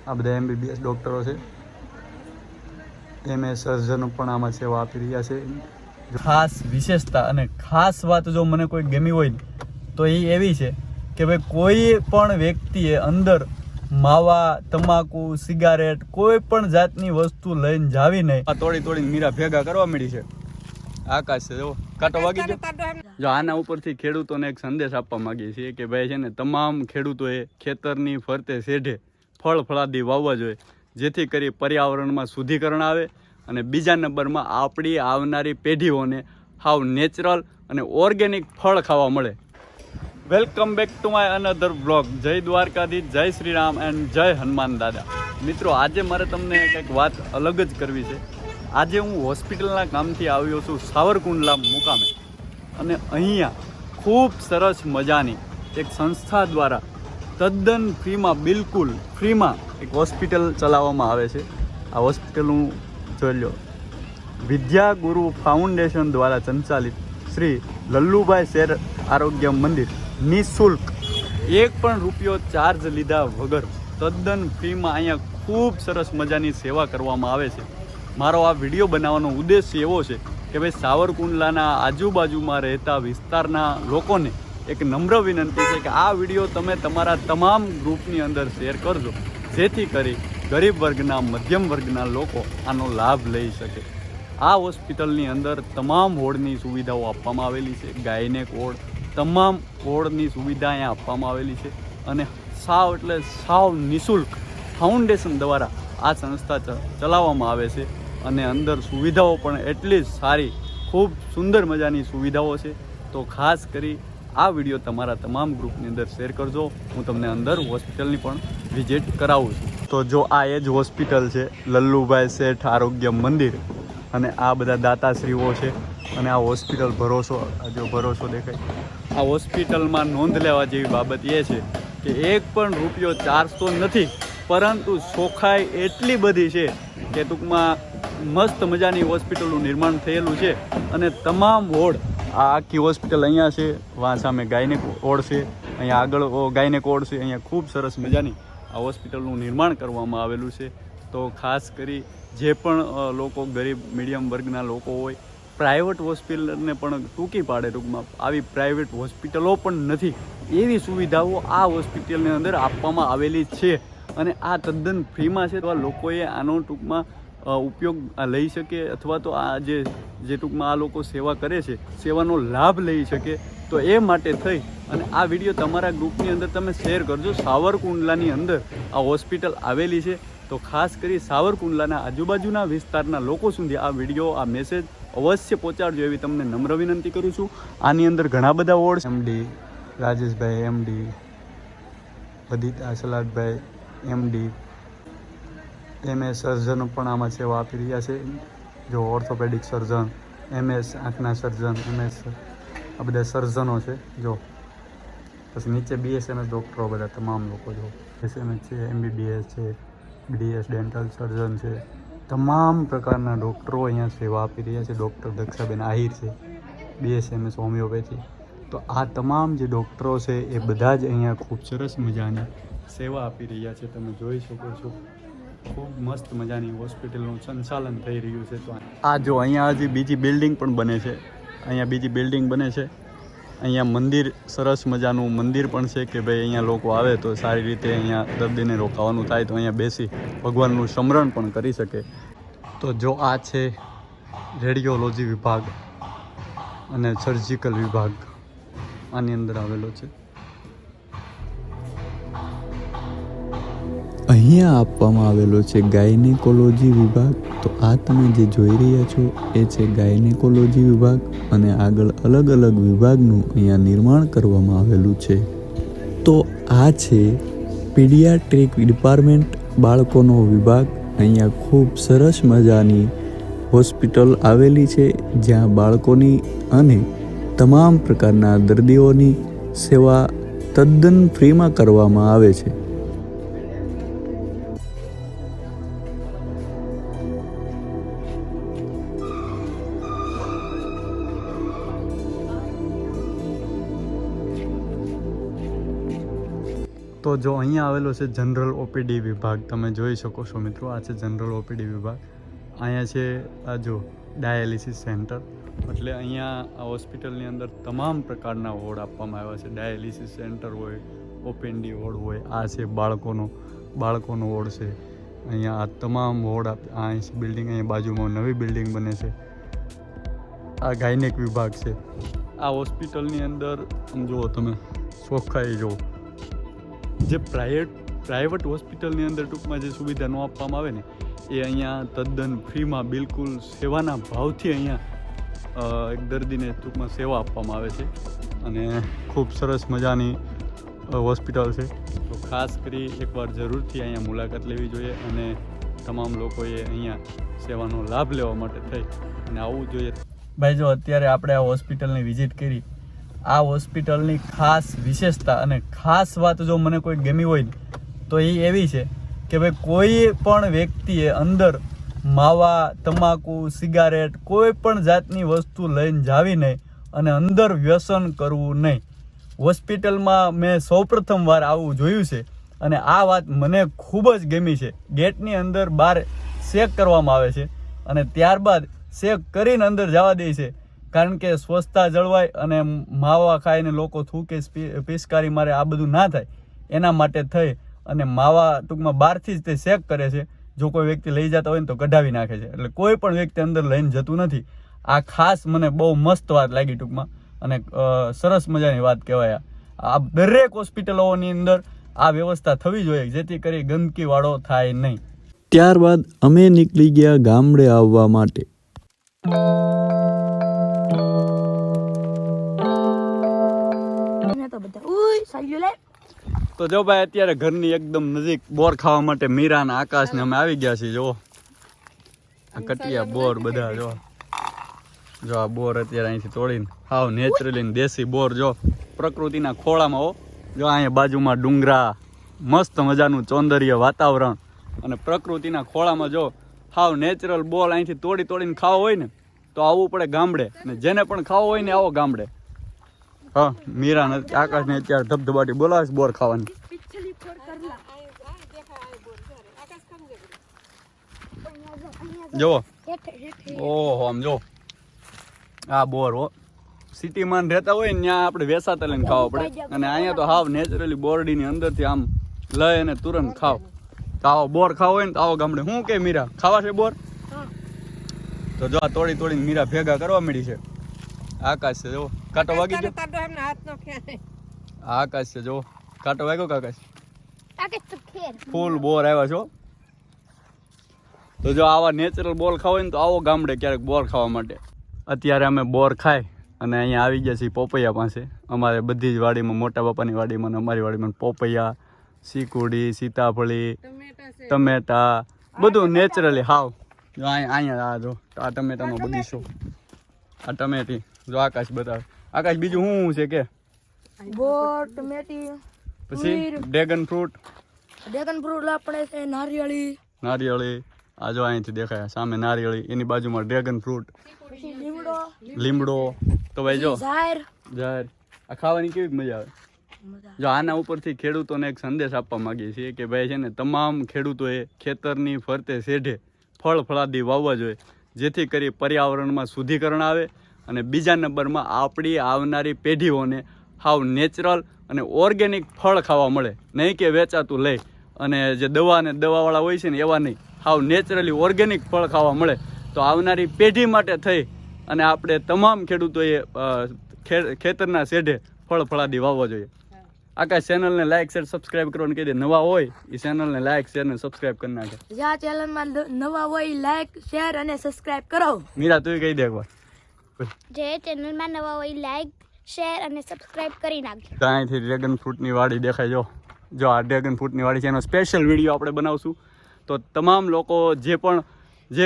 આ બધા MBBS ડૉક્ટરો છે, MS સર્જનો પણ આમાં સેવા આપી રહ્યા છે. ખાસ વિશેષતા અને ખાસ વાત જો મને કોઈ ગમી હોય તો એ એવી છે કે ભાઈ કોઈ પણ વ્યક્તિએ અંદર માવા, તમાકુ, સિગારેટ કોઈ પણ જાતની વસ્તુ લઈને જાવી નહીં. આ તોડીને મીરા ભેગા કરવા મળી છે. આકાશ છે જો કાંટો વાગી ગયો. જો આના ઉપરથી ખેડૂતોને એક સંદેશ આપવા માંગીએ છીએ કે ભાઈ છે ને તમામ ખેડૂતોએ ખેતરની ફરતે શેઢે ફળ ફળાદી વાવવા જોઈએ, જેથી કરી પર્યાવરણમાં શુદ્ધિકરણ આવે અને બીજા નંબરમાં આપણી આવનારી પેઢીઓને હાવ નેચરલ અને ઓર્ગેનિક ફળ ખાવા મળે. Welcome back to my another blog. જય દ્વારકાધીશ, જય શ્રી રામ એન્ડ જય હનુમાન દાદા. મિત્રો, આજે મારે તમને કંઈક વાત અલગ જ કરવી છે. આજે હું હોસ્પિટલના કામથી આવ્યો છું સાવરકુંડલા મુકામે, અને અહીંયા ખૂબ સરસ મજાની એક સંસ્થા દ્વારા તદ્દન ફ્રીમાં, બિલકુલ ફ્રીમાં એક હોસ્પિટલ ચલાવવામાં આવે છે. આ હોસ્પિટલ હું જોઈ લો, વિદ્યા ગુરુ ફાઉન્ડેશન દ્વારા સંચાલિત શ્રી લલ્લુભાઈ શેર આરોગ્ય મંદિર. નિઃશુલ્ક, એક પણ રૂપિયો ચાર્જ લીધા વગર તદ્દન ફ્રીમાં અહીંયા ખૂબ સરસ મજાની સેવા કરવામાં આવે છે. મારો આ વિડીયો બનાવવાનો ઉદ્દેશ્ય એવો છે કે ભાઈ સાવરકુંડલાના આજુબાજુમાં રહેતા વિસ્તારના લોકોને એક નમ્ર વિનંતી છે કે આ વિડીયો તમે તમારા તમામ ગ્રુપની અંદર શેર કરજો, જેથી કરી ગરીબ વર્ગના, મધ્યમ વર્ગના લોકો આનો લાભ લઈ શકે. આ હોસ્પિટલની અંદર તમામ વોર્ડની સુવિધાઓ આપવામાં આવેલી છે. ગાયનેક વોર્ડ, તમામ વોર્ડની સુવિધા અહીંયા આપવામાં આવેલી છે, અને સાવ એટલે સાવ નિઃશુલ્ક ફાઉન્ડેશન દ્વારા આ સંસ્થા ચલાવવામાં આવે છે. અને અંદર સુવિધાઓ પણ એટલી જ સારી, ખૂબ સુંદર મજાની સુવિધાઓ છે. તો ખાસ કરી આ વિડીયો તમારા તમામ ગ્રુપની અંદર શેર કરજો. હું તમને અંદર હોસ્પિટલની પણ વિઝિટ કરાવું છું. તો જો આ એ જ હોસ્પિટલ છે, લલ્લુભાઈ શેઠ આરોગ્ય મંદિર, અને આ બધા દાતાશ્રીઓ છે. અને આ હોસ્પિટલ ભરોસો, જો ભરોસો દેખાય, આ હોસ્પિટલમાં નોંધ લેવા જેવી બાબત એ છે કે એક પણ રૂપિયો ચાર્જ તો નથી, પરંતુ ચોખ્ખાઈ એટલી બધી છે કે ટૂંકમાં મસ્ત મજાની હોસ્પિટલનું નિર્માણ થયેલું છે. અને તમામ વોર્ડ, આ આખી હોસ્પિટલ અહીંયા છે, વાં સામે ગાયનેક વોર્ડ છે, અહીંયા આગળ ગાયનેક વોર્ડ છે. અહીંયા ખૂબ સરસ મજાની આ હોસ્પિટલનું નિર્માણ કરવામાં આવેલું છે. તો ખાસ કરી જે પણ લોકો ગરીબ મીડિયમ વર્ગના લોકો હોય, પ્રાઇવેટ હોસ્પિટલને પણ ટૂંકી પાડે, ટૂંકમાં આવી પ્રાઇવેટ હોસ્પિટલો પણ નથી, એવી સુવિધાઓ આ હોસ્પિટલની અંદર આપવામાં આવેલી છે. અને આ તદ્દન ફ્રીમાં છે. તો આ લોકોએ આનો ટૂંકમાં ઉપયોગ લઈ શકે, અથવા તો આ જે ટૂંકમાં આ લોકો સેવા કરે છે, સેવાનો લાભ લઈ શકે. તો એ માટે થઈ અને આ વિડીયો તમારા ગ્રુપની અંદર તમે શેર કરજો. સાવરકુંડલાની અંદર આ હોસ્પિટલ આવેલી છે. તો ખાસ કરી સાવરકુંડલાના આજુબાજુના વિસ્તારના લોકો સુધી આ વિડીયો, આ મેસેજ અવશ્ય પહોંચાડજો, એવી તમને નમ્ર વિનંતી કરું છું. આની અંદર ઘણા બધા ward, MD Rajeshbhai, MD બદીતા સલાટભાઈ, MD MS સર્જનો પણ આમાં સેવા આપી રહ્યા છે. જો ઓર્થોપેડિક સર્જન, MS આંખના સર્જન, MS આ બધા સર્જનો છે. જો પછી નીચે BSMS ડૉક્ટરો, બધા તમામ લોકો, જો SMS છે, MBBS છે, DS ડેન્ટલ સર્જન છે, તમામ પ્રકારના ડૉક્ટરો અહીંયા સેવા આપી રહ્યા છે. ડૉક્ટર દક્ષાબેન આહિર છે, BSMS હોમિયોપેથી. તો આ તમામ જે ડૉક્ટરો છે એ બધા જ અહીંયા ખૂબ સરસ મજાની સેવા આપી રહ્યા છે. તમે જોઈ શકો છો, ખૂબ મસ્ત મજાની હોસ્પિટલનું સંચાલન થઈ રહ્યું છે. તો આ જો અહીંયા હજી બીજી બિલ્ડિંગ પણ બને છે. અહીંયા બીજી બિલ્ડિંગ બને છે. અહીંયા મંદિર, સરસ મજાનું મંદિર પણ છે કે ભાઈ અહીંયા લોકો આવે તો સારી રીતે અહીંયા દર્દીને રોકાવાનું થાય, તો અહીંયા બેસી ભગવાનનું સ્મરણ પણ કરી શકે. તો જો આ છે રેડિયોલોજી વિભાગ અને સર્જિકલ વિભાગ આની અંદર આવેલો છે. અહીંયા આપવામાં આવેલો છે ગાયનેકોલોજી વિભાગ. તો આ તમે જે જોઈ રહ્યા છો એ છે ગાયનેકોલોજી વિભાગ, અને આગળ અલગ અલગ વિભાગનું અહીંયા નિર્માણ કરવામાં આવેલું છે. તો આ છે પીડિયાટ્રિક ડિપાર્ટમેન્ટ, બાળકોનો વિભાગ. અહીંયા ખૂબ સરસ મજાની હોસ્પિટલ આવેલી છે, જ્યાં બાળકોની અને તમામ પ્રકારના દર્દીઓની સેવા તદ્દન ફ્રીમાં કરવામાં આવે છે. તો જો અહીંયા આવેલો છે જનરલ ઓપીડી વિભાગ, તમે જોઈ શકો છો મિત્રો, આ છે જનરલ ઓપીડી વિભાગ. અહીંયા છે આ જો ડાયાલિસિસ સેન્ટર, એટલે અહીંયા આ હોસ્પિટલની અંદર તમામ પ્રકારના વોર્ડ આપવામાં આવ્યા છે. ડાયાલિસિસ સેન્ટર હોય, ઓપીડી વોર્ડ હોય, આ છે બાળકોનો વોર્ડ છે. અહીંયા આ તમામ વોર્ડ આ બિલ્ડિંગ, અહીંયા બાજુમાં નવી બિલ્ડિંગ બને છે. આ ગાયનેક વિભાગ છે. આ હોસ્પિટલની અંદર જુઓ તમે, ચોખ્ખાઈ જુઓ. જે પ્રાઇવેટ હોસ્પિટલની અંદર ટૂંકમાં જે સુવિધા ન આપવામાં આવે ને, એ અહીંયા તદ્દન ફ્રીમાં, બિલકુલ સેવાના ભાવથી અહીંયા એક દર્દીને ટૂંકમાં સેવા આપવામાં આવે છે. અને ખૂબ સરસ મજાની હોસ્પિટલ છે. તો ખાસ કરી એકવાર જરૂરથી અહીંયા મુલાકાત લેવી જોઈએ અને તમામ લોકોએ અહીંયા સેવાનો લાભ લેવા માટે થઈ અને આવવું જોઈએ. ભાઈ જો અત્યારે આપણે આ હોસ્પિટલની વિઝિટ કરી, આ હોસ્પિટલની ખાસ વિશેષતા અને ખાસ વાત જો મને કોઈ ગમી હોય તો એ એવી છે કે ભાઈ કોઈ પણ વ્યક્તિએ અંદર માવા, તમાકુ, સિગારેટ, કોઈ પણ જાતની વસ્તુ લઈને જાવી નહીં અને અંદર વ્યસન કરવું નહીં. હોસ્પિટલમાં મેં સૌપ્રથમ વાર આવું જોયું છે અને આ વાત મને ખૂબ જ ગમી છે. ગેટની અંદર બહાર ચેક કરવામાં આવે છે અને ત્યારબાદ ચેક કરીને અંદર જવા દે છે, કારણ કે સ્વચ્છતા જળવાય અને માવા ખાઈને લોકો થૂકે, પિચકારી મારે, આ બધું ના થાય એના માટે થઈ અને માવા ટૂંકમાં બહારથી જ તે ચેક કરે છે. જો કોઈ વ્યક્તિ લઈ જતા હોય ને તો કઢાવી નાખે છે, એટલે કોઈ પણ વ્યક્તિ અંદર લઈને જતું નથી. આ ખાસ મને બહુ મસ્ત વાત લાગી ટૂંકમાં, અને સરસ મજાની વાત કહેવાય. આ દરેક હોસ્પિટલોની અંદર આ વ્યવસ્થા થવી જોઈએ, જેથી કરી ગંદકીવાળો થાય નહીં. ત્યારબાદ અમે નીકળી ગયા ગામડે આવવા માટે. તો જો ભાઈ અત્યારે ઘરની એકદમ નજીક બોર ખાવા માટે મીરા અને આકાશ ને અમે આવી ગયા છીએ. જો કટિયા બોર બધા, જો આ બોર અત્યારે અહીંથી તોડીને હાવ નેચરલી દેશી બોર, જો પ્રકૃતિના ખોળામાં. જો અહીંયા બાજુમાં ડુંગરા, મસ્ત મજાનું સૌંદર્ય વાતાવરણ અને પ્રકૃતિના ખોળામાં જો હાવ નેચરલ બોર અહીંથી તોડીને ખાવો હોય ને તો આવવું પડે ગામડે, ને જેને પણ ખાવો હોય ને આવો ગામડે. હા, મીરા ને આકાશ ને અત્યારે ધબધબાટી બોલાવે છે બોર ખાવાની. જો ઓહો, આમ જો આ બોર હો. સિટીમાં રહેતા હોય ને ત્યાં આપણે વેસાતા લઈને ખાવા પડે, અને અહીંયા તો હાવ નેચરલી બોરડીની અંદરથી આમ લઈ અને તુરંત ખાવ. તો આવો બોર ખાવો હોય ને તો આવો ગામડે. શું કે મીરા, ખાવા છે બોર? તો જો આ તોડીને મીરા ભેગા કરવા મળી છે. આકાશ છે જો, કાંટો વાગી ગયો. આકાશ છે જો, કાંટો વાગ્યો. કાકાશ ફૂલ બોર આવ્યા છો. તો જો આવા નેચરલ બોર ખાવ હોય ને તો આવો ગામડે ક્યારેક બોર ખાવા માટે. અત્યારે અમે બોર ખાઈ અને અહીંયા આવી ગયા છીએ પોપૈયા પાસે. અમારે બધી જ વાડીમાં, મોટા બાપાની વાડીમાં, અમારી વાડીમાં પોપૈયા, ચીકુડી, સીતાફળી, ટમેટા, બધું નેચરલી હાવ. જો અહીંયા આ જો આ ટમેટાનો બગીચો, આ ટમેટી. જો આકાશ બતાવે. આકાશ બીજું શું છે કે? બોર, ટમેટી, પછી ડ્રેગન ફ્રૂટ આપણે છે, નારિયેળી. આ જો અહીંથી દેખાય સામે નારિયેળી, એની બાજુમાં ડ્રેગન ફ્રૂટ, લીમડો. તો ભાઈ જો જાહેર આ ખાવાની કેવી મજા આવે. જો આના ઉપરથી ખેડૂતોને એક સંદેશ આપવા માંગીએ છીએ કે ભાઈ છે ને, તમામ ખેડૂતોએ ખેતરની ફરતે શેઢે ફળ ફળાદી વાવવા જોઈએ, જેથી કરી પર્યાવરણમાં શુદ્ધિકરણ આવે અને બીજા નંબરમાં આપણી આવનારી પેઢીઓને હાવ નેચરલ અને ઓર્ગેનિક ફળ ખાવા મળે, નહીં કે વેચાતું લઈ અને જે દવાવાળા હોય છે ને એવા નહીં. હાવ નેચરલી ઓર્ગેનિક ફળ ખાવા મળે તો આવનારી પેઢી માટે થઈ અને આપણે તમામ ખેડૂતોએ ખેતરના શેઢે ફળ ફળાદી વાવવા જોઈએ. આકાશ ચેનલને લાઈક શેર સબસ્ક્રાઇબ કરવાનું કહી દે. નવા હોય એ ચેનલને લાઈક શેર અને સબસ્ક્રાઇબ કરી નાખે. જ્યાં ચેનલમાં નવા હોય લાઈક શેર અને સબસ્ક્રાઇબ કરો. મીરા તું કહી દે એકવાર. જે ચેનલમાં નવા હોય લાઈક શેર અને સબસ્ક્રાઇબ કરી નાખજો. અહીંથી ડ્રેગન ફ્રૂટની વાડી દેખાય. જો આ ડ્રેગન ફ્રૂટની વાડી છે, એનો સ્પેશિયલ વિડીયો આપણે બનાવશું. તો તમામ લોકો જે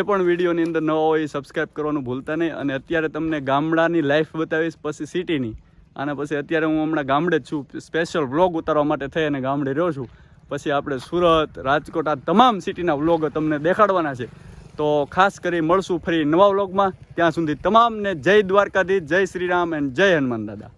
પણ વિડીયોની અંદર નવા હોય એ સબસ્ક્રાઇબ કરવાનું ભૂલતા નહીં. અને અત્યારે તમને ગામડાની લાઈફ બતાવીશ, પછી સિટીની, અને પછી અત્યારે હું હમણાં ગામડે જ છું. સ્પેશિયલ વ્લોગ ઉતારવા માટે થઈ અને ગામડે રહ્યો છું. પછી આપણે સુરત, રાજકોટ, આ તમામ સિટીના વ્લોગ તમને દેખાડવાના છે. તો ખાસ કરી મળશું ફરી નવા વ્લોગમાં. ત્યાં સુધી તમામને જય દ્વારકાધીશ, જય શ્રી રામ એન્ડ જય હનુમાન દાદા.